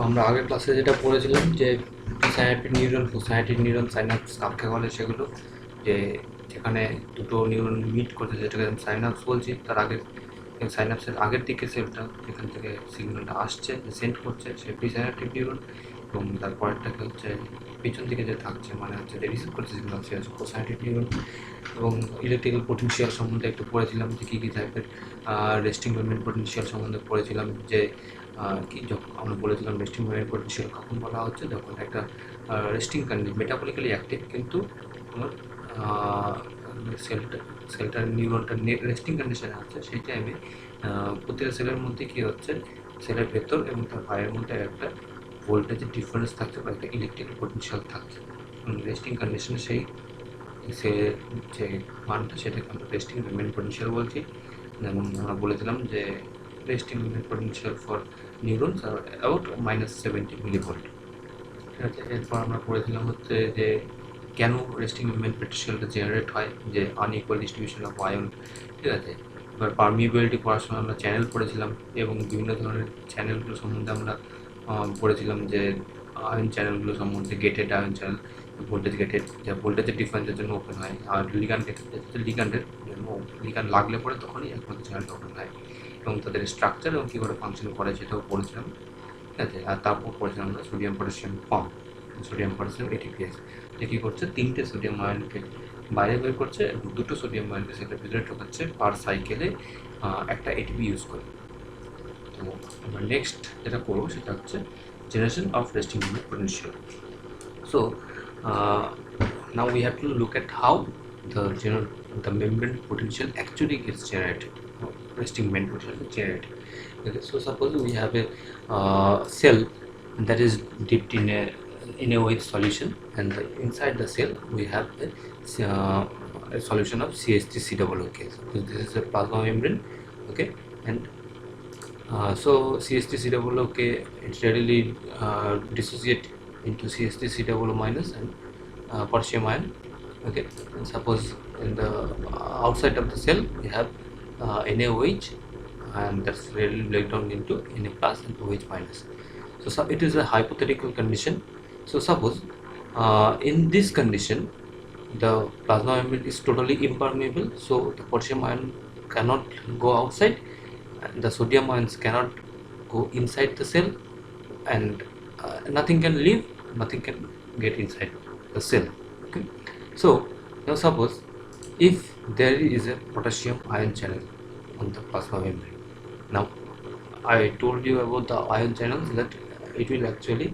আমরা আগের ক্লাসে যেটা পড়েছিলাম যে প্রিসাইনাপটিক নিউরন পোস্টসাইনাপটিক নিউরন সাইনাপস কাকে বলে সেগুলো, যে যেখানে দুটো নিউরন মিট করছে যেটাকে আমি সাইনাপস বলছি, তার আগে সাইনাপসের আগের দিকে সেলটা যেখান থেকে সিগন্যালটা আসছে যে সেন্ড করছে সে প্রিসাইনাপটিক নিউরন, এবং তারপরেরটাকে হচ্ছে পিছন দিকে যে থাকছে মানে হচ্ছে যে রিসিভ করছে সিগন্যাল সে হচ্ছে পোস্টসাইনাপটিক নিউরন। এবং ইলেকট্রিক্যাল পোটেনশিয়াল সম্বন্ধে একটু পড়েছিলাম যে কী কী টাইপের রেস্টিং মুভমেন্ট পোটেনশিয়াল সম্বন্ধে পড়েছিলাম, যে কি যখন আমরা বলেছিলাম রেস্টিং মুভমেন্ট পোটেনশিয়াল কখন বলা হচ্ছে, যখন একটা রেস্টিং কন্ডিশন মেটাবলিক্যালি অ্যাক্টিভ কিন্তু তোমার সেলটার নিউরনটা রেস্টিং কন্ডিশনে আছে, সেই টাইমে প্রতিটা সেলের মধ্যে কী হচ্ছে, সেলের ভেতর এবং তার বাইরের মধ্যে একটা ভোল্টেজের ডিফারেন্স থাকছে বা একটা ইলেকট্রিক্যাল পোটেনশিয়াল থাকছে। রেস্টিং কন্ডিশনে সেই সে যে মানটা সেটাকে আমরা রেস্টিং মুভমেন্ট পোটেনশিয়াল বলছি। যেমন আমরা বলেছিলাম যে resting movement potential for neurons are about -70 millivolt. ঠিক আছে, এরপর আমরা পড়েছিলাম হচ্ছে যে কেন রেস্টিং মুভমেন্ট পোটেনশিয়ালটা জেনারেট হয়, যে আনইকুয়াল ডিস্ট্রিবিউশন অফ আয়ন। ঠিক আছে, এবার পারমিয়েবিলিটি পড়ার সময় আমরা চ্যানেল পড়েছিলাম এবং বিভিন্ন ধরনের চ্যানেলগুলো সম্বন্ধে আমরা পড়েছিলাম, যে আয়ন চ্যানেলগুলো সম্বন্ধে gated ion channel, voltage gated যা ভোল্টেজের ডিফারেন্সের জন্য ওপেন হয়, আর লিগ্যান্ড গেটেড লিগ্যান্ডের জন্য লিগ্যান্ড লাগলে পরে তখনই একমাত্র চ্যানেলটা ওপেন হয়, এবং তাদের স্ট্রাকচার এবং কীভাবে ফাংশন করে সেটাও পড়েছিলাম। ঠিক আছে, আর তারপর পড়েছিলাম আমরা sodium potassium pump, sodium potassium ATPase, যে কী করছে তিনটে সোডিয়াম আয়নকে বাইরে বের করছে এবং দুটো সোডিয়াম আয়নকে সেটার ভিতরে ঢোকাচ্ছে পার সাইকেলে একটা এটিপি ইউজ করে। তো আমরা নেক্সট যেটা করবো সেটা হচ্ছে generation of resting movement potential. So now we have to look at how the membrane potential actually gets generated. Resting movement potential is generated. Okay, so suppose we have a cell that is dipped in a white solution, and inside the cell we have a solution of CH3COOK. So this is a plasma membrane. Okay, and so CH3COOK it readily dissociate into CH3COO minus and potassium ion. Okay, and suppose in the outside of the cell we have NaOH, and that's readily break down into Na plus and OH minus. So it is a hypothetical condition. So suppose in this condition the plasma membrane is totally impermeable, so the potassium ion cannot go outside, the sodium ions cannot go inside the cell, and nothing can leave, nothing can get inside the cell. Okay, so now suppose if there is a potassium ion channel on the plasma membrane. Now I told you about the ion channels, that it will actually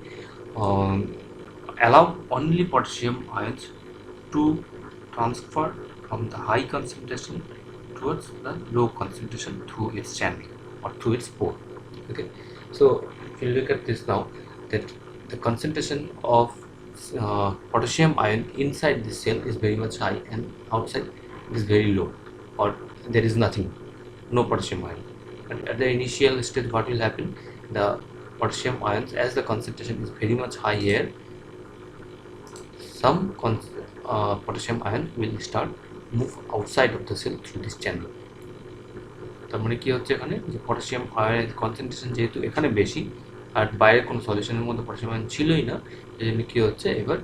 allow only potassium ions to transfer from the high concentration towards the low concentration through its channel or through its pore. Okay, so if you look at this now, that the concentration of potassium ion inside this cell is very much high and outside it is very low, or there is nothing, no potassium ion. And at the initial stage what will happen, the potassium ions, as the concentration is very much high here, some potassium ion will start move outside of the cell through this channel. তার মানে কি হচ্ছে, এখানে যে potassium আয়নের concentration যেহেতু এখানে বেশি আর বাইরের কোনো সলিউশনের মধ্যে পটাশিয়াম আয়ন ছিলই না, এই জন্য কী হচ্ছে, এবার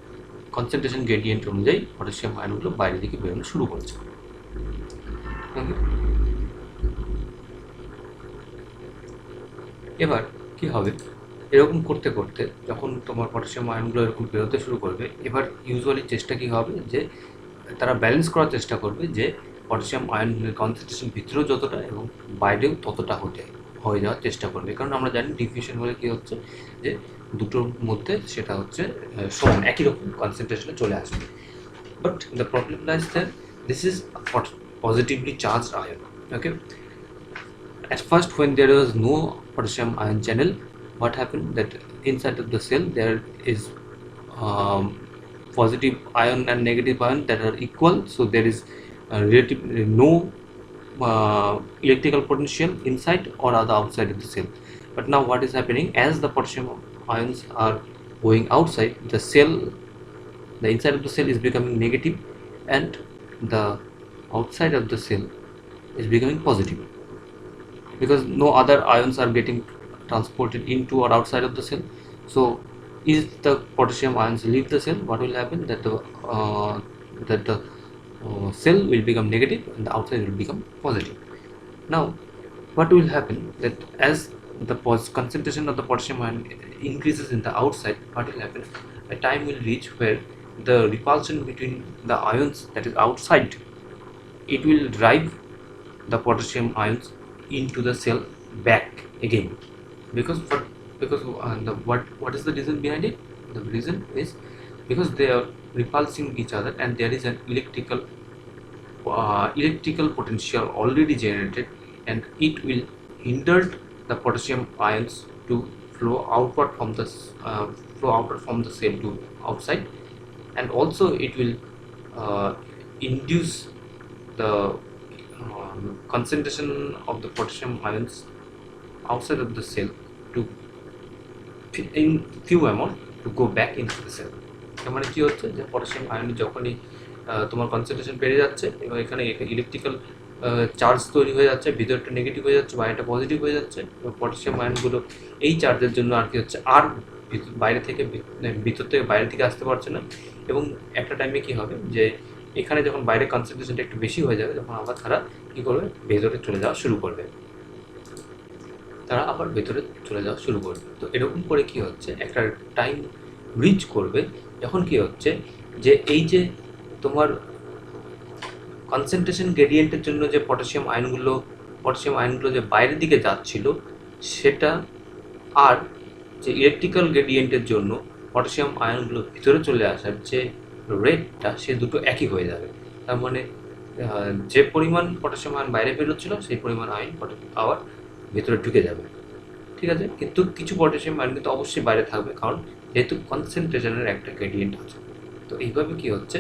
কনসেন্ট্রেশন গ্রেডিয়েন্ট অনুযায়ী পটাশিয়াম আয়নগুলো বাইরের দিকে বেরোনো শুরু করছে। এবার কি হবে, এরকম করতে করতে যখন তোমার পটাশিয়াম আয়নগুলো এরকম বেরোতে শুরু করবে, এবার ইউজুয়ালি চেষ্টা কী হবে, যে তারা ব্যালেন্স করার চেষ্টা করবে যে পটাশিয়াম আয়নের কনসেন্ট্রেশন ভিতরেও যতটা এবং বাইরেও ততটা হয়ে যাওয়ার চেষ্টা করবে, কারণ আমরা জানি ডিফিউশন হলে কী হচ্ছে, যে দুটোর মধ্যে সেটা হচ্ছে সমান একই রকম কনসেন্ট্রেশনে চলে আসবে। But the problem lies that this is positively charged ion. Okay, at first when there was no potassium ion channel, what happened, that inside of the cell there is positive ion and negative ion that are equal, so there is relatively no electrical potential inside or the outside of the cell. But now what is happening, as the potassium ions are going outside the cell, the inside of the cell is becoming negative and the outside of the cell is becoming positive, because no other ions are getting transported into or outside of the cell. So if the potassium ions leave the cell, what will happen? That the cell will become negative and the outside will become positive. Now what will happen, that as the concentration of the potassium ion increases in the outside, what will happen, a time will reach where the repulsion between the ions that is outside, it will drive the potassium ions into the cell back again. Because what is the reason behind it? The reason is because they are repulsing each other and there is an electrical potential already generated, and it will hinder the potassium ions to flow outward from the cell to outside, and also it will induce the concentration of the potassium ions outside of the cell to in few amount to go back into the cell. তার মানে কি হচ্ছে, যে potassium ion যখনই তোমার concentration বেড়ে যাচ্ছে এবং এখানে ইলেকট্রিক্যাল চার্জ তৈরি হয়ে যাচ্ছে, ভিতরটা নেগেটিভ হয়ে যাচ্ছে, বাইরেটা পজিটিভ হয়ে যাচ্ছে, এবং পটাশিয়াম আয়নগুলো এই চার্জের জন্য আর কি হচ্ছে, আর বাইরে থেকে ভিতর থেকে বাইরে থেকে আসতে পারছে না, এবং একটা টাইমে কি হবে, যে এখানে যখন বাইরে কনসেন্ট্রেশনটা একটু বেশি হয়ে যাবে, তখন আবার তারা কী করবে, ভেতরে চলে যাওয়া শুরু করবে, তারা আবার ভেতরে চলে যাওয়া শুরু করবে। তো এরকম করে কি হচ্ছে, একটা টাইম রিচ করবে যখন কি হচ্ছে, যে এই যে তোমার কনসেন্ট্রেশন গ্রেডিয়েন্টের জন্য যে পটাশিয়াম আয়নগুলো যে বাইরের দিকে যাচ্ছিল, সেটা আর যে ইলেকট্রিক্যাল গ্রেডিয়েন্টের জন্য পটাশিয়াম আয়নগুলো ভিতরে চলে আসার যে রেটটা, সে দুটো একই হয়ে যাবে। তার মানে যে পরিমাণ পটাশিয়াম আয়ন বাইরে বেরোচ্ছিল, সেই পরিমাণ আয়ন আবার ভেতরে ঢুকে যাবে, ঠিক আছে। কিন্তু কিছু পটাশিয়াম আয়ন কিন্তু অবশ্যই বাইরে থাকবে, কারণ যেহেতু কনসেন্ট্রেশনের একটা গ্রেডিয়েন্ট আছে। তো এইভাবে কি হচ্ছে,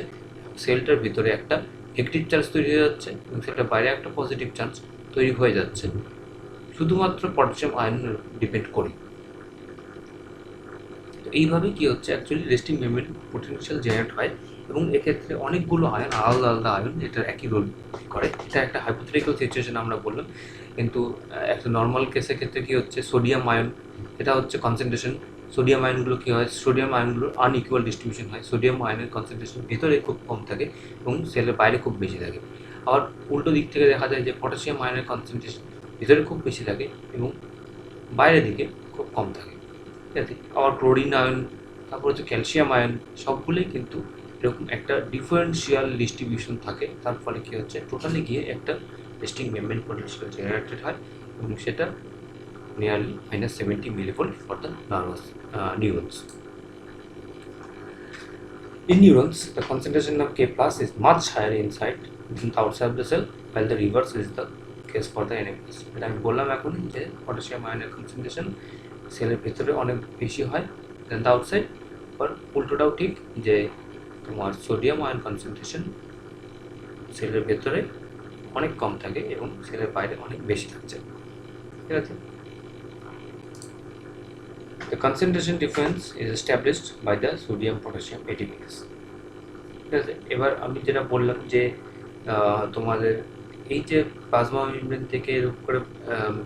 সেলটার ভিতরে একটা নেগেটিভ চার্জ তৈরি হয়ে যাচ্ছে এবং সেলটার বাইরে একটা পজিটিভ চার্জ তৈরি হয়ে যাচ্ছে, শুধুমাত্র পটাশিয়াম আয়ন ডিপেন্ড করে। তো এইভাবে কি হচ্ছে, actually resting membrane potential generate হয়, এবং এক্ষেত্রে অনেকগুলো আয়ন, আলাদা আলাদা আয়ন এটার একই রোল করে। এটা একটা হাইপোথেটিক্যাল সিচুয়েশন আমরা বললাম, কিন্তু একটা নর্মাল কেসের ক্ষেত্রে কী হচ্ছে, সোডিয়াম আয়ন, এটা হচ্ছে কনসেন্ট্রেশন। সোডিয়াম আয়নগুলো কী হয়, সোডিয়াম আয়নগুলোর আনইকুয়াল ডিস্ট্রিবিউশন হয়, সোডিয়াম আয়নের কনসেন্ট্রেশন ভেতরে খুব কম থাকে এবং সেলের বাইরে খুব বেশি থাকে। আবার উল্টো দিক থেকে দেখা যায় যে পটাশিয়াম আয়নের কনসেন্ট্রেশন ভিতরে খুব বেশি থাকে এবং বাইরের দিকে খুব কম থাকে, ঠিক আছে। আবার ক্লোরিন আয়ন, তারপর হচ্ছে ক্যালসিয়াম আয়ন, সবগুলোই কিন্তু এরকম একটা ডিফারেন্সিয়াল ডিস্ট্রিবিউশন থাকে। তার ফলে কী হচ্ছে, টোটালি গিয়ে একটা রেস্টিং মেমব্রেন পোটেনশিয়াল জেনারেটেড হয়, এবং সেটা nearly -70 millivolt for the neurons. In neurons, the concentration of K plus is much higher inside than outside of the cell, while the reverse is the case for the Na+. এটা আমি বললাম এখন, যে potassium আয়নের concentration সেলের ভেতরে অনেক বেশি হয় দেন দ্য আউটসাইড, আর উল্টোটাও ঠিক, যে তোমার সোডিয়াম আয়ন কনসেন্ট্রেশন সেলের ভেতরে অনেক কম থাকে এবং সেলের বাইরে অনেক বেশি থাকছে, ঠিক আছে। The concentration difference is established by the sodium potassium ATPase, ঠিক আছে। এবার আমি যেটা বললাম, যে তোমাদের এই যে প্লাজমা মেমব্রেন থেকে এরকম করে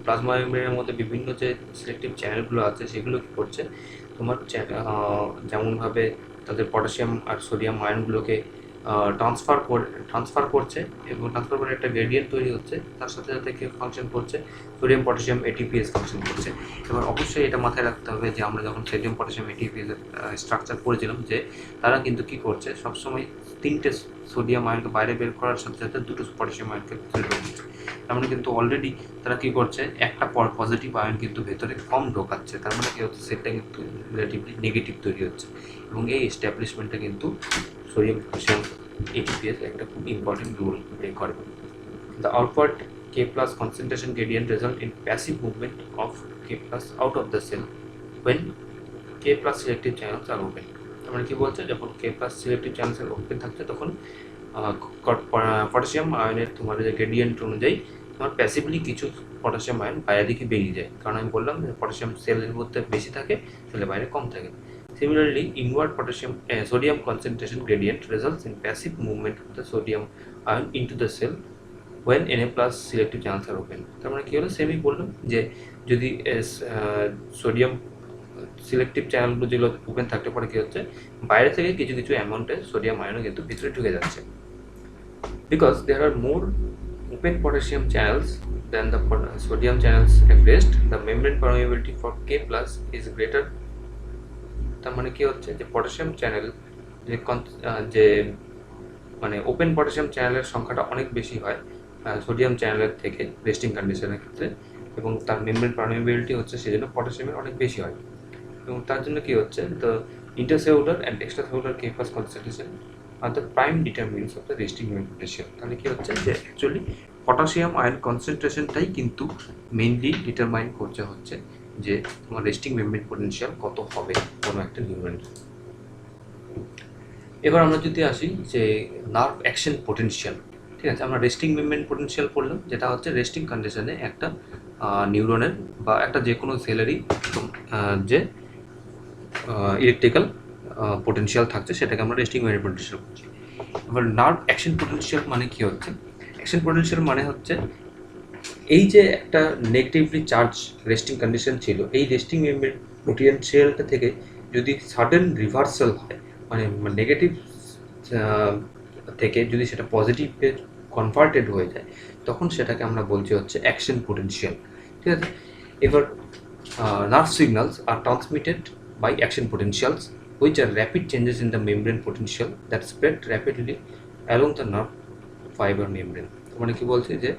প্লাজমা মেমব্রেনের মধ্যে বিভিন্ন যে সিলেক্টিভ চ্যানেলগুলো আছে, সেগুলো কী করছে, তোমার যেমনভাবে তাদের পটাশিয়াম আর সোডিয়াম আয়নগুলোকে ট্রান্সফার করছে, এবং ট্রান্সফার করে একটা গ্রেডিয়েন্ট তৈরি হচ্ছে, তার সাথে সাথে কি ফাংশন করছে, সোডিয়াম পটাশিয়াম এটিপিএস ফাংশন করছে। এবার অবশ্যই এটা মাথায় রাখতে হবে যে আমরা যখন সোডিয়াম পটাশিয়াম এটিপিএস স্ট্রাকচার করেছিলাম, যে তারা কিন্তু কি করছে, সবসময় 3টে সোডিয়াম আয়নকে বাইরে বের করার সাথে সাথে 2টো পটাশিয়াম আয়নকে ভিতরে ঢোকাচ্ছে। তার মানে কিন্তু অলরেডি তারা কী করছে, একটা পজিটিভ আয়ন কিন্তু ভেতরে কম ঢোকাচ্ছে, তার মানে কী হচ্ছে, সেটা কিন্তু রিলেটিভলি নেগেটিভ তৈরি হচ্ছে, এবং এই এস্টাবলিশমেন্টটা কিন্তু সোডিয়াম পটাশিয়াম ATPase একটা খুব ইম্পর্টেন্ট রোল প্লে করে। The outward K plus concentration gradient result in passive movement of K plus out of the cell when K plus selective channels are open. তার মানে কি বলছে, যখন K plus selective channels open থাকছে, তখন potassium আয়নের তোমার যে গ্রেডিয়েন্ট অনুযায়ী তোমার প্যাসিভলি কিছু পটাশিয়াম আয়ন বাইরের দিকে বেরিয়ে যায়, কারণ আমি বললাম যে পটাশিয়াম সেলের মধ্যে বেশি থাকে, সেলের বাইরে কম থাকে। Similarly, inward sodium concentration gradient results in passive movement of the sodium ion into the cell when Na plus selective channels are open. তার মানে কী হলো, সেমই বললাম যে যদি সোডিয়াম সিলেক্টিভ চ্যানেলগুলো যেগুলো ওপেন থাকলে পরে কী হচ্ছে, বাইরে থেকে কিছু কিছু অ্যামাউন্টের সোডিয়াম আয়নও কিন্তু ভিতরে ঢুকে যাচ্ছে। Because there are more open potassium channels than the sodium channels at rest, the membrane permeability for K plus is greater। তার মানে কি হচ্ছে যে পটাশিয়াম চ্যানেল যে মানে ওপেন পটাশিয়াম চ্যানেলের সংখ্যাটা অনেক বেশি হয় সোডিয়াম চ্যানেলের থেকে রেস্টিং কন্ডিশনের ক্ষেত্রে, এবং তার মেমব্রেন পারমিয়েবিলিটি হচ্ছে সেজন্য পটাশিয়ামের অনেক বেশি হয়, এবং তার জন্য কি হচ্ছে the intercellular and extracellular K plus concentration are the prime determinants of the resting membrane potential. তাহলে কি হচ্ছে যে অ্যাকচুয়ালি পটাশিয়াম আয়ন কনসেন্ট্রেশনটাই কিন্তু মেইনলি ডিটারমাইন করছে হচ্ছে যে তোমার রেস্টিং মেমব্রেন পটেনশিয়াল কত হবে কোনো একটা নিউরনের। এবার আমরা যদি আসি যে নার্ভ অ্যাকশন পোটেনশিয়াল, ঠিক আছে, আমরা রেস্টিং মেমব্রেন পোটেনশিয়াল পড়লাম, যেটা হচ্ছে রেস্টিং কন্ডিশনে একটা নিউরনের বা একটা যে কোনো সেলেরই যে ইলেকট্রিক্যাল পোটেনশিয়াল থাকছে সেটাকে আমরা রেস্টিং মেমব্রেন পোটেনশিয়াল বলছি। এবার নার্ভ অ্যাকশন পোটেনশিয়াল মানে কি হচ্ছে, অ্যাকশন পোটেনশিয়াল মানে হচ্ছে এই যে একটা নেগেটিভলি চার্জ রেস্টিং কন্ডিশন ছিল, এই রেস্টিং মেমব্রেন পোটেনশিয়ালটা থেকে যদি সাডেন রিভার্সাল হয়, মানে নেগেটিভ থেকে যদি সেটা পজিটিভে কনভার্টেড হয়ে যায়, তখন সেটাকে আমরা বলছি হচ্ছে অ্যাকশন পোটেনশিয়াল, ঠিক আছে। এবার nerve signals are transmitted by action potentials which are rapid changes in the membrane potential that spread rapidly along the nerve fiber membrane। মানে কি বলছে যে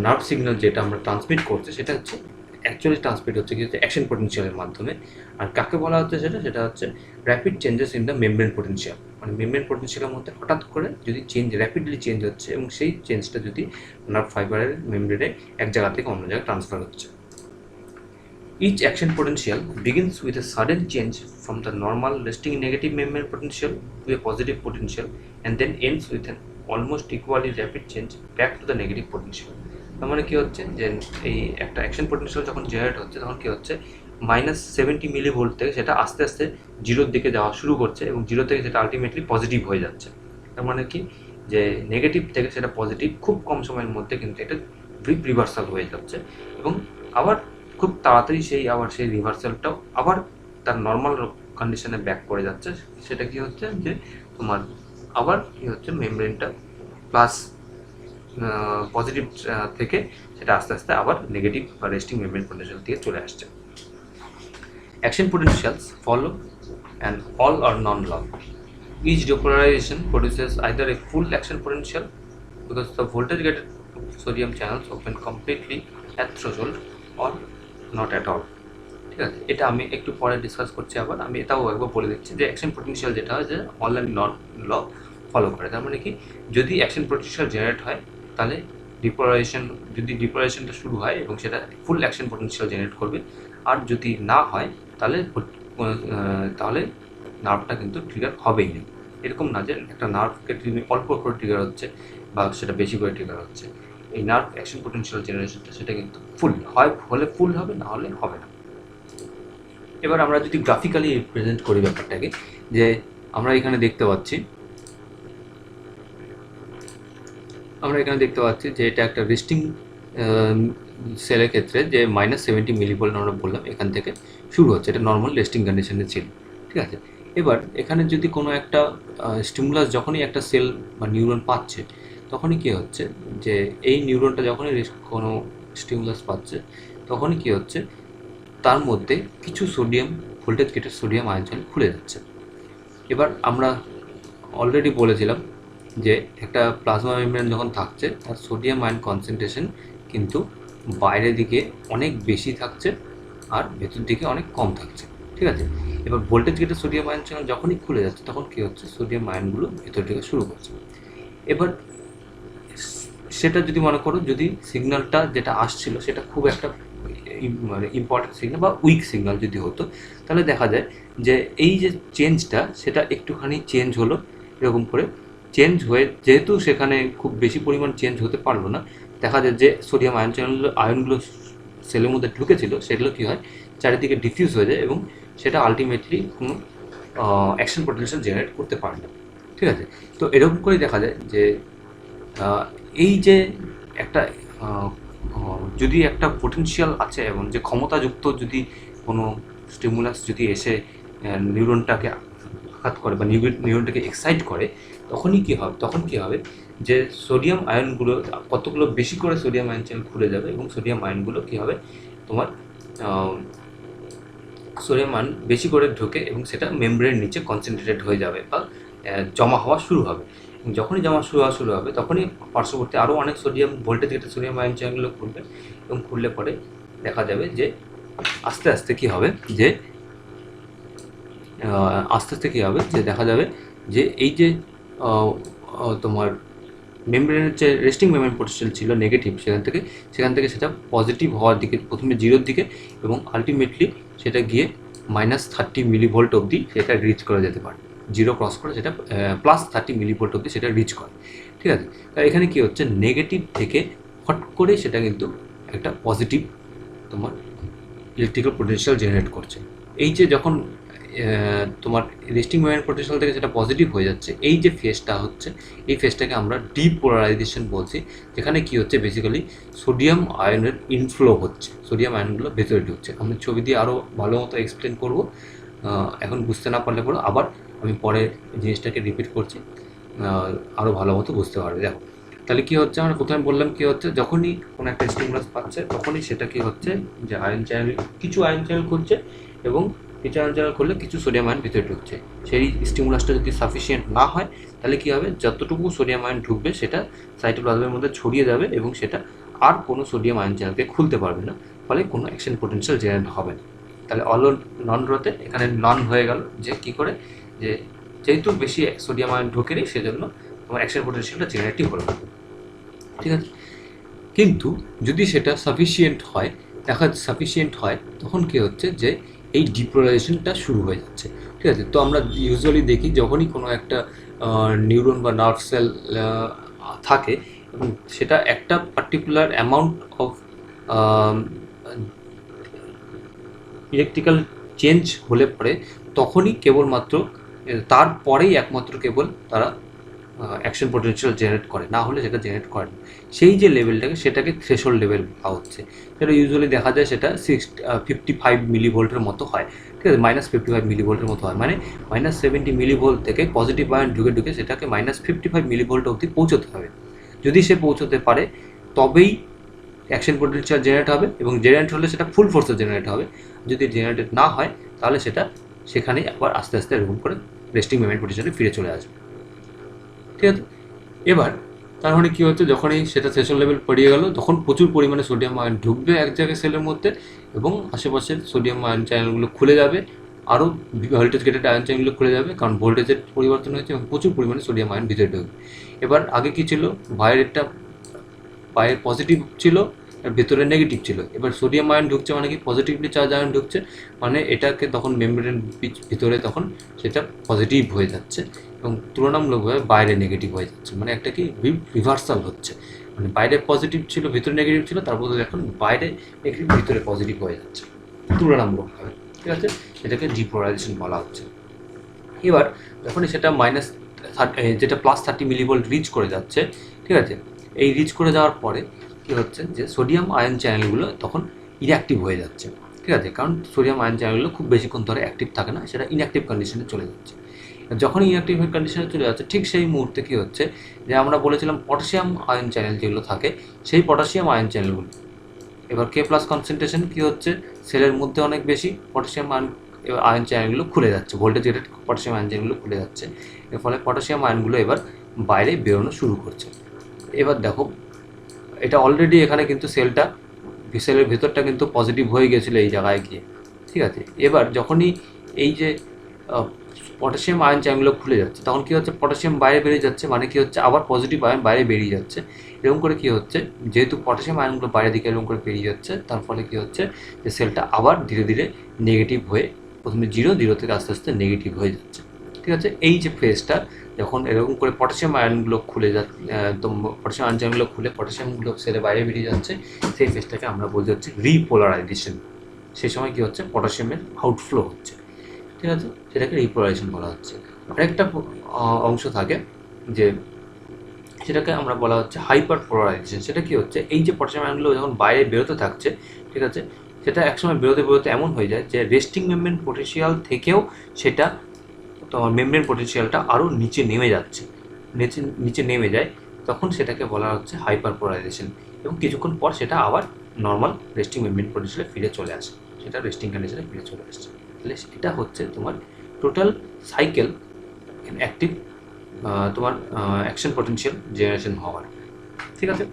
নার্ভ সিগন্যাল যেটা আমরা ট্রান্সমিট করছি সেটা হচ্ছে অ্যাকচুয়ালি ট্রান্সমিট হচ্ছে কিন্তু অ্যাকশন পোটেনশিয়ালের মাধ্যমে। আর কাকে বলা হচ্ছে সেটা হচ্ছে rapid changes in the membrane potential, মানে মেমব্রেন পোটেনশিয়ালের মধ্যে হঠাৎ করে যদি র্যাপিডলি চেঞ্জ হচ্ছে এবং সেই চেঞ্জটা যদি নার্ভ ফাইবারের মেমব্রেনে এক জায়গা থেকে অন্য জায়গায় ট্রান্সফার হচ্ছে। Each action potential begins with a sudden change from the normal resting negative membrane potential to a positive potential and then ends with an almost equally rapid change back to the negative potential। তার মানে কি হচ্ছে যে এই একটা action potential যখন generate হচ্ছে তখন কি হচ্ছে -70 মিলিভোল্ট থেকে সেটা আস্তে আস্তে জিরোর দিকে যাওয়া শুরু করছে এবং জিরো থেকে সেটা আলটিমেটলি পজিটিভ হয়ে যাচ্ছে। তার মানে কি যে নেগেটিভ থেকে সেটা পজিটিভ খুব কম সময়ের মধ্যে কিন্তু এটা রিভার্সাল হয়ে যাচ্ছে এবং আবার খুব তাড়াতাড়ি সেই রিভার্সালটাও আবার তার নর্মাল কন্ডিশনে ব্যাক করে যাচ্ছে। সেটা কি হচ্ছে যে তোমার আবার কি হচ্ছে মেমব্রেনটা প্লাস পজিটিভ থেকে সেটা আস্তে আস্তে আবার নেগেটিভ বা রেস্টিং মেমব্রেন পোটেনশিয়াল থেকে চলে আসছে। Action potentials follow and all or none law. Each depolarization produces either a full action potential because the voltage gated sodium channels open completely at threshold or not at all। ঠিক আছে, এটা আমি একটু পরে discuss করছি। আবার আমি এটাও একবার বলে দিচ্ছি যে অ্যাকশন পোটেনশিয়াল যেটা হয় যে অল অ্যান্ড নন ল ফলো করে। তার মানে কি যদি অ্যাকশন পোটেনশিয়াল জেনারেট হয় তাহলে ডিপোলারাইজেশনটা শুরু হয় এবং সেটা ফুল অ্যাকশন পোটেনশিয়াল জেনারেট করবে, আর যদি না হয় তাহলে তাহলে নার্ভটা কিন্তু ট্রিগার হবেই না। এরকম না যে একটা নার্ভকে অল্প করে ট্রিগার হচ্ছে বা সেটা বেশি করে ট্রিগার হচ্ছে। এই নার্ভ অ্যাকশন পোটেনশিয়াল জেনারেশনটা সেটা কিন্তু ফুল হলে ফুল হবে, না হলে হবে না। এবার আমরা যদি গ্রাফিক্যালি রিপ্রেজেন্ট করি ব্যাপারটাকে, যে আমরা এখানে দেখতে পাচ্ছি যে এটা একটা রেস্টিং সেলের ক্ষেত্রে যে -70 মিলিভোল্ট আমরা বললাম এখান থেকে শুরু হচ্ছে, এটা নর্মাল রেস্টিং কন্ডিশনে ছিল, ঠিক আছে। এবার এখানে যদি কোনো একটা স্টিমুলাস যখনই একটা সেল বা নিউরন পাচ্ছে তখনই কী হচ্ছে যে এই নিউরনটা যখনই কোনো স্টিমুলাস পাচ্ছে তখনই কী হচ্ছে তার মধ্যে কিছু sodium voltage gated sodium ion channel খুলে যাচ্ছে। এবার আমরা অলরেডি বলেছিলাম যে একটা প্লাজমা মেমব্রেন যখন থাকছে তার সোডিয়াম আয়ন কনসেন্ট্রেশন কিন্তু বাইরের দিকে অনেক বেশি থাকছে আর ভেতর দিকে অনেক কম থাকছে, ঠিক আছে। এবার voltage gated sodium ion channel যখনই খুলে যাচ্ছে তখন কী হচ্ছে সোডিয়াম আয়নগুলো ভেতর দিকে শুরু করছে। এবার সেটা যদি মনে করো যদি সিগন্যালটা যেটা আসছিল সেটা খুব একটা মানে ইম্পর্টেন্ট সিগন্যাল বা উইক সিগন্যাল যদি হতো, তাহলে দেখা যায় যে এই যে চেঞ্জটা সেটা একটুখানি চেঞ্জ হলো, এরকম করে চেঞ্জ হয়ে যেহেতু সেখানে খুব বেশি পরিমাণ চেঞ্জ হতে পারলো না, দেখা যায় যে সোডিয়াম আয়নগুলো সেলের মধ্যে ঢুকেছিল সেগুলো কী হয় চারিদিকে ডিফিউজ হয়ে যায় এবং সেটা আলটিমেটলি কোনো অ্যাকশন পোটেনশিয়াল জেনারেট করতে পারে না, ঠিক আছে। তো এরকম করেই দেখা যায় যে এই যে একটা যদি একটা পোটেনশিয়াল আছে এবং যে ক্ষমতাযুক্ত যদি কোনো স্টিমুলাস যদি এসে নিউরনটাকে আঘাত করে বা নিউরনটাকে এক্সাইট করে, তখনই কী হবে, তখন কী হবে যে সোডিয়াম আয়নগুলো, কতগুলো বেশি করে সোডিয়াম আয়ন চ্যানেল খুলে যাবে এবং সোডিয়াম আয়নগুলো কী হবে তোমার সোডিয়াম আয়ন বেশি করে ঢোকে এবং সেটা মেমব্রেনের নিচে কনসেন্ট্রেটেড হয়ে যাবে বা জমা হওয়া শুরু হবে। এবং যখনই জমা শুরু হবে তখনই পার্শ্ববর্তী আরও অনেক সোডিয়াম ভোল্টেজ যেটা সোডিয়াম আয়ন চ্যানেলগুলো খুলবে এবং খুললে পরে দেখা যাবে যে আস্তে আস্তে কী হবে যে দেখা যাবে যে এই যে তোমার মেমব্রেনের যে রেস্টিং মেমব্রেন পোটেনশিয়াল ছিল নেগেটিভ, সেখান থেকে সেটা পজিটিভ হওয়ার দিকে, প্রথমে 0-র দিকে এবং আলটিমেটলি সেটা গিয়ে -30 মিলিভোল্ট অবধি সেটা রিচ করে যেতে পারে। 0 ক্রস করে সেটা +30 মিলিভোল্ট অবধি সেটা রিচ করে। ঠিক আছে, তা এখানে কী হচ্ছে, নেগেটিভ থেকে হট করে সেটা কিন্তু একটা পজিটিভ তোমার ইলেকট্রিক্যাল পোটেনশিয়াল জেনারেট করছে। এই যে যখন তোমার রেস্টিং মেমব্রেন পোটেনশিয়াল থেকে সেটা পজিটিভ হয়ে যাচ্ছে, এই যে ফেজটা হচ্ছে, এই ফেজটাকে আমরা ডিপোলারাইজেশন বলছি, যেখানে কি হচ্ছে বেসিক্যালি সোডিয়াম আয়নের ইনফ্লো হচ্ছে, সোডিয়াম আয়নগুলো ভেতরে ঢুকছে। আমি ছবি দিয়ে আরও ভালো মতো এক্সপ্লেন করবো, এখন বুঝতে না পারলে পরে আবার আমি পরে জিনিসটাকে রিপিট করছি, আরও ভালো মতো বুঝতে পারবে। দেখো তাহলে কী হচ্ছে, আমরা প্রথমে বললাম কী হচ্ছে, যখনই কোনো একটা স্টিমুলাস পাচ্ছে তখনই সেটা কী হচ্ছে যে কিছু আয়ন চ্যানেল খুলছে এবং কিছু আয়ন চ্যানেল খুললে কিছু সোডিয়াম আয়ন ভিতরে ঢুকছে। সেই স্টিমুলাসটা যদি সাফিসিয়েন্ট না হয় তাহলে কী হবে, যতটুকু সোডিয়াম আয়ন ঢুকবে সেটা সাইটোপ্লাজমের মধ্যে ছড়িয়ে যাবে এবং সেটা আর কোনো সোডিয়াম আয়ন চ্যানেলকে খুলতে পারবে না, ফলে কোনো অ্যাকশন পোটেনশিয়াল জেনারেট হবে না। তাহলে নন রোতে এখানে নন হয়ে গেল, যে কী করে, যে যেহেতু বেশি সোডিয়াম আয়ন ঢোকেনি সেজন্য তোমার অ্যাকশন পোটেনশিয়ালটা জেনারেটই হলো না। ঠিক আছে, কিন্তু যদি সেটা সাফিসিয়েন্ট হয় তখন কী হচ্ছে যে এই ডিপোলারাইজেশনটা শুরু হয়ে যাচ্ছে। ঠিক আছে, তো আমরা ইউজুয়ালি দেখি যখনই কোনো একটা নিউরন বা নার্ভ সেল থাকে এবং সেটা একটা particular amount of electrical change হলে পরে তখনই কেবলমাত্র তারপরেই একমাত্র কেবল তারা অ্যাকশন পোটেনশিয়াল জেনারেট করে, না হলে সেটা জেনারেট করে না। সেই যে লেভেলটাকে সেটাকে থ্রেশহোল্ড লেভেল বলা হচ্ছে। সেটা ইউজুয়ালি দেখা যায় সেটা 55 মিলিভোল্টের মতো হয়। ঠিক আছে, -55 মিলিভোল্টের মতো হয়, মানে -70 মিলিভোল্ট থেকে পজিটিভ আয়ন ঢুকে সেটাকে -55 মিলিভোল্ট অবধি পৌঁছতে হবে। যদি সে পৌঁছতে পারে তবেই অ্যাকশন পোটেনশিয়াল জেনারেট হবে এবং জেনারেট হলে সেটা ফুল ফোর্সে জেনারেট হবে। যদি জেনারেটেড না হয় তাহলে সেটা সেখানেই আবার আস্তে আস্তে এরকম করে রেস্টিং মেমব্রেন পোটেনশিয়ালে ফিরে চলে আসবে। ঠিক আছে, এবার তার মানে কী হচ্ছে, যখনই সেটা থ্রেশহোল্ড লেভেল পেরিয়ে গেল তখন প্রচুর পরিমাণে সোডিয়াম আয়ন ঢুকবে এক জায়গায় সেলের মধ্যে এবং আশেপাশের সোডিয়াম আয়ন চ্যানেলগুলো খুলে যাবে, আরও ভোল্টেজ গেটেড আয়ন চ্যানেলগুলো খুলে যাবে, কারণ ভোল্টেজের পরিবর্তন হয়েছে এবং প্রচুর পরিমাণে সোডিয়াম আয়ন ভিতরে ঢুকবে। এবার আগে কী ছিল, বাইরের পজিটিভ ছিল আর ভেতরে নেগেটিভ ছিল। এবার সোডিয়াম আয়ন ঢুকছে মানে কি, পজিটিভলি চার্জ আয়ন ঢুকছে, মানে এটাকে তখন মেমব্রেনের ভিতরে তখন সেটা পজিটিভ হয়ে যাচ্ছে এবং তুলনামূলকভাবে বাইরে নেগেটিভ হয়ে যাচ্ছে, মানে একটা কি রিভার্সাল হচ্ছে, মানে বাইরে পজিটিভ ছিল ভিতরে নেগেটিভ ছিল, তার বদলে এখন বাইরে নেগেটিভ ভিতরে পজিটিভ হয়ে যাচ্ছে তুলনামূলকভাবে। ঠিক আছে, এটাকে ডিপোলারাইজেশন বলা হচ্ছে। এবার যখনই সেটা যেটা +30 মিলিভোল্ট রিচ করে যাচ্ছে, ঠিক আছে, এই রিচ করে যাওয়ার পরে কী হচ্ছে যে সোডিয়াম আয়ন চ্যানেলগুলো তখন ইনঅ্যাক্টিভ হয়ে যাচ্ছে। ঠিক আছে, কারণ সোডিয়াম আয়ন চ্যানেলগুলো খুব বেশিক্ষণ ধরে অ্যাক্টিভ থাকে না, সেটা ইনঅ্যাক্টিভ কন্ডিশনে চলে যাচ্ছে। যখন ইনঅ্যাক্টিভ কন্ডিশনে চলে যাচ্ছে ঠিক সেই মুহূর্তে কী হচ্ছে যে আমরা বলেছিলাম পটাশিয়াম আয়ন চ্যানেল যেগুলো থাকে, সেই পটাশিয়াম আয়ন চ্যানেলগুলো এবার K+ কনসেন্ট্রেশন কী হচ্ছে, সেলের মধ্যে অনেক বেশি পটাশিয়াম আয়ন চ্যানেলগুলো খুলে যাচ্ছে, ভোল্টেজ রেটেড পটাশিয়াম আয়ন চ্যানেলগুলো খুলে যাচ্ছে, এর ফলে পটাশিয়াম আয়নগুলো এবার বাইরে বেরোনো শুরু করছে। এবার দেখো এটা অলরেডি এখানে কিন্তু সেলের ভেতরটা কিন্তু পজিটিভ হয়ে গেছিলো এই জায়গায় গিয়ে। ঠিক আছে, এবার যখনই এই যে পটাশিয়াম আয়ন চ্যানেলগুলো খুলে যাচ্ছে তখন কী হচ্ছে, পটাশিয়াম বাইরে বেরিয়ে যাচ্ছে, মানে কী হচ্ছে আবার পজিটিভ আয়ন বাইরে বেরিয়ে যাচ্ছে। এরকম করে কী হচ্ছে, যেহেতু পটাশিয়াম আয়নগুলো বাইরের দিকে এরকম করে বেরিয়ে যাচ্ছে, তার ফলে কী হচ্ছে যে সেলটা আবার ধীরে ধীরে নেগেটিভ হয়ে, প্রথমে 0 থেকে আস্তে আস্তে নেগেটিভ হয়ে যাচ্ছে। ঠিক আছে, এই যে ফেজটা যখন এরকম করে পটাশিয়াম আয়নগুলো খুলে যাচ্ছে, পটাশিয়াম আয়ন চ্যানেলগুলো খুলে পটাশিয়ামগুলো সেলে বাইরে বেরিয়ে যাচ্ছে, সেই ফেজটাকে আমরা বলতে হচ্ছে রিপোলারাইজেশন। সেই সময় কী হচ্ছে, পটাশিয়ামের আউটফ্লো হচ্ছে। ঠিক আছে, সেটাকে রিপোলারাইজেশন বলা হচ্ছে। আরেকটা অংশ থাকে যে সেটাকে আমরা বলা হচ্ছে হাইপার পোলারাইজেশন। সেটা কি হচ্ছে, এই যে পটাশিয়াম আয়নগুলো যখন বাইরে বেরোতে থাকছে, ঠিক আছে, সেটা একসময় বেরোতে বেরোতে এমন হয়ে যায় যে রেস্টিং মেমব্রেন পোটেনশিয়াল থেকেও সেটা তোমার মেমব্রেন পোটেনশিয়ালটা আরও নিচে নেমে যাচ্ছে, নিচে নিচে নেমে যায়, তখন সেটাকে বলা হচ্ছে হাইপার পোলারাইজেশন। এবং কিছুক্ষণ পর সেটা আবার নর্মাল রেস্টিং মেমব্রেন পোটেনশিয়ালে ফিরে চলে আসে, সেটা রেস্টিং কন্ডিশনে ফিরে চলে আসছে। তাহলে এটা হচ্ছে তোমার টোটাল সাইকেল অ্যাক্টিভ তোমার অ্যাকশন পটেনশিয়াল জেনারেশন হওয়ার। ঠিক আছে,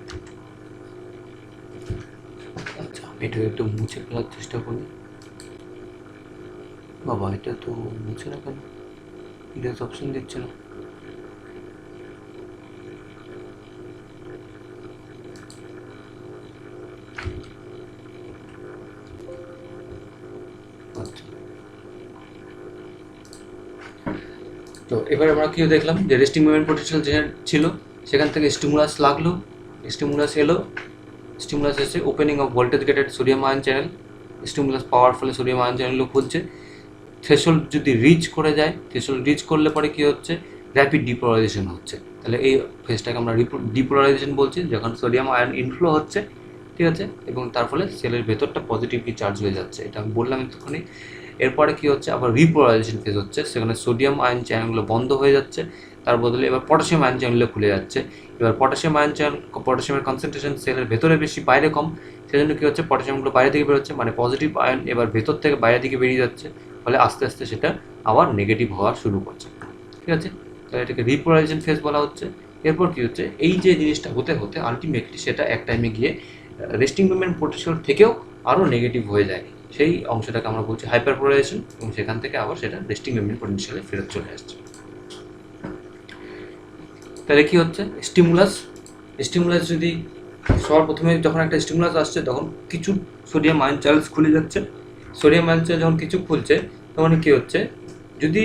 আচ্ছা আমি এটা একটু মুছে ফেলার চেষ্টা করি। বাবা এটা তো মুছে না কেন, ইরেজ অপশন দিচ্ছে না। আচ্ছা, তো এবার আমরা কি দেখলাম যে রেস্টিং মুভমেন্ট পোটেনশিয়াল যে ছিল সেখান থেকে স্টিমুলাস লাগলো, স্টিমুলাস এলো, স্টিমুলাস এসে opening of voltage gated sodium ion channel, stimulus পাওয়ার ফলে সোডিয়াম আয়ন চ্যানেলও খুলছে। থ্রেশহোল্ড যদি রিচ করে যায়, থ্রেশহোল্ড রিচ করলে পরে কী হচ্ছে, র্যাপিড ডিপোলারাইজেশন হচ্ছে। তাহলে এই ফেজটাকে আমরা ডিপোলারাইজেশন বলছি, যখন সোডিয়াম আয়ন ইনফ্লো হচ্ছে, ঠিক আছে, এবং তার ফলে সেলের ভেতরটা পজিটিভলি চার্জ হয়ে যাচ্ছে, এটা আমি বললাম একটুখানি। এরপরে কী হচ্ছে, আবার রিপোলারাইজেশন ফেজ হচ্ছে, সেখানে সোডিয়াম আয়ন চ্যানেলগুলো বন্ধ হয়ে যাচ্ছে, তার বদলে এবার পটাশিয়াম আয়ন চ্যানেলগুলো খুলে যাচ্ছে। এবার পটাশিয়াম আয়ন চ্যানেল, পটাশিয়ামের কনসেন্ট্রেশন সেলের ভেতরে বেশি, বাইরে কম, সেজন্য কী হচ্ছে, পটাশিয়ামগুলো বাইরে থেকে বেরোচ্ছে, মানে পজিটিভ আয়ন এবার ভেতর থেকে বাইরে দিকে বেরিয়ে যাচ্ছে, ফলে আস্তে আস্তে সেটা আবার নেগেটিভ হওয়া শুরু করছে। ঠিক আছে, তাহলে এটাকে রিপোলারাইজেশন ফেজ বলা হচ্ছে। এরপর কী হচ্ছে, এই যে জিনিসটা হতে হতে আলটিমেটলি সেটা এক টাইমে গিয়ে রেস্টিং মুভমেন্ট পোটেনশিয়াল থেকেও আরও নেগেটিভ হয়ে যায়, সেই অংশটাকে আমরা বলছি হাইপার পোলারাইজেশন, এবং সেখান থেকে আবার সেটা রেস্টিং মুভমেন্ট পোটেনশিয়ালে ফেরত চলে আসছে। তাহলে কী হচ্ছে, স্টিমুলাস যদি সবার প্রথমে যখন একটা স্টিমুলাস আসছে তখন কিছু সোডিয়াম আয়ন চ্যানেলস খুলে যাচ্ছে, সোডিয়াম আয়ন চ্যানেল যখন কিছু খুলছে তখন কী হচ্ছে, যদি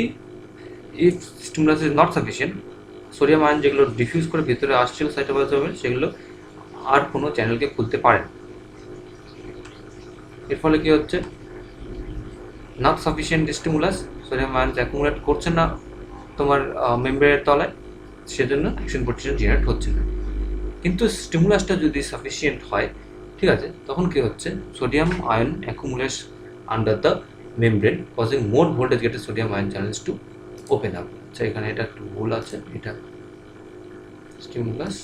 if stimulus is not sufficient, sodium ion যেগুলো ডিফিউজ করে ভিতরে আসছিল সাইটোপ্লাজমে সেগুলো আর কোনো চ্যানেলকে খুলতে পারে না। এর ফলে কী হচ্ছে, not sufficient stimulus, sodium ion accumulate করছে না তোমার মেমব্রেনের তলায়, সেজন্য অ্যাকশন পটেনশিয়াল জেনারেট হচ্ছে না। কিন্তু স্টিমুলাসটা যদি সাফিসিয়েন্ট হয়, ঠিক আছে, তখন কী হচ্ছে, sodium ion accumulates under the membrane causing more voltage gated sodium ion channels to open up. আচ্ছা এখানে এটা একটু ভুল আছে, এটা স্টিমুলাস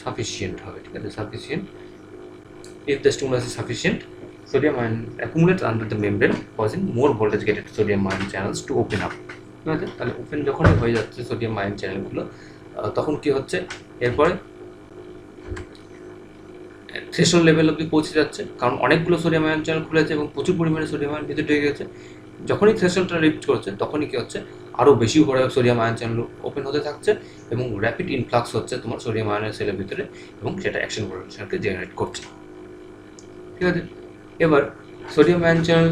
সাফিসিয়েন্ট হবে, ঠিক আছে, sufficient. If the stimulus is sufficient, sodium ion accumulates under the membrane causing more voltage gated sodium ion channels to open up। ঠিক আছে, তাহলে ওপেন যখনই হয়ে যাচ্ছে সোডিয়াম আয়ন চ্যানেলগুলো, তখন কি হচ্ছে, এরপরে থ্রেশহোল্ড লেভেল অবধি পৌঁছে যাচ্ছে, কারণ অনেকগুলো সোডিয়াম আয়ন চ্যানেল খুলেছে এবং প্রচুর পরিমাণে সোডিয়াম আয়ন ভিতরে ঢুকে গেছে। যখনই থ্রেশহোল্ডটা রিচ করছে তখনই কী হচ্ছে, আরও বেশি করে সোডিয়াম আয়ন চ্যানেল ওপেন হতে থাকছে এবং র্যাপিড ইনফ্লাক্স হচ্ছে তোমার সোডিয়াম আয়নের সেলের ভিতরে, এবং সেটা অ্যাকশন পটেনশিয়ালকে জেনারেট করছে। ঠিক আছে, এবার সোডিয়াম আয়ন চ্যানেল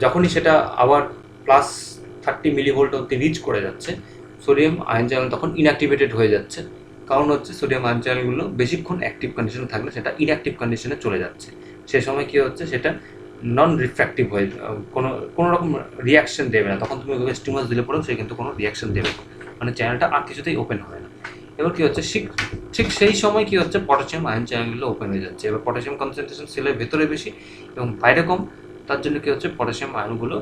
যখনই সেটা আবার +30 মিলিভোল্ট অবধি রিচ করে যাচ্ছে, সোডিয়াম আয়ন চ্যানেল তখন ইনঅ্যাক্টিভেটেড হয়ে যাচ্ছে, কারণ হচ্ছে সোডিয়াম আয়ন চ্যানেলগুলো বেশিক্ষণ অ্যাক্টিভ কন্ডিশনে থাকলে সেটা ইনঅ্যাক্টিভ কন্ডিশনে চলে যাচ্ছে। সে সময় কী হচ্ছে, সেটা নন রিফ্র্যাক্টিভ হয়ে কোনো রকম রিয়াকশন দেবে না, তখন তুমি ওকে স্টিমুলাস দিলে পরেও সে কিন্তু কোনো রিয়াকশন দেবে না, মানে চ্যানেলটা আর কিছুতেই ওপেন হয় না। এবার কী হচ্ছে, ঠিক সেই সময় কী হচ্ছে, পটাশিয়াম আয়ন চ্যানেলগুলো ওপেন হয়ে যাচ্ছে। এবার পটাশিয়াম কনসেন্ট্রেশন সেলের ভেতরে বেশি এবং বাইরে কম, তার জন্য কী হচ্ছে, পটাশিয়াম আয়নগুলো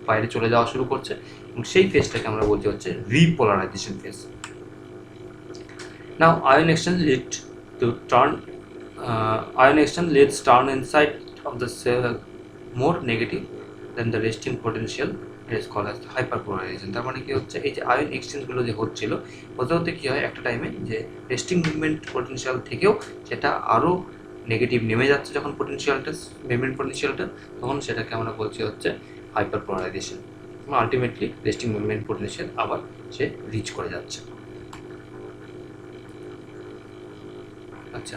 বাইরে চলে যাওয়া শুরু করছে, এবং সেই ফেজটাকে আমরা বলছি হচ্ছে repolarisation phase. Now ion exchange leads turn inside of the cell more negative than the resting potential. It is called as hyperpolarization. তার মানে কি হচ্ছে, এই যে আয়ন এক্সচেঞ্জগুলো যে হচ্ছিল হতে হতে কী হয়, একটা টাইমে যে রেস্টিং মুভমেন্ট পোটেনশিয়াল থেকেও সেটা আরও নেগেটিভ নেমে যাচ্ছে, যখন পোটেনশিয়ালটা মেমব্রেন পোটেনশিয়ালটা, তখন সেটাকে আমরা বলছি হচ্ছে hyperpolarisation. Ultimately resting movement potential আবার সে রিচ করে যাচ্ছে। আচ্ছা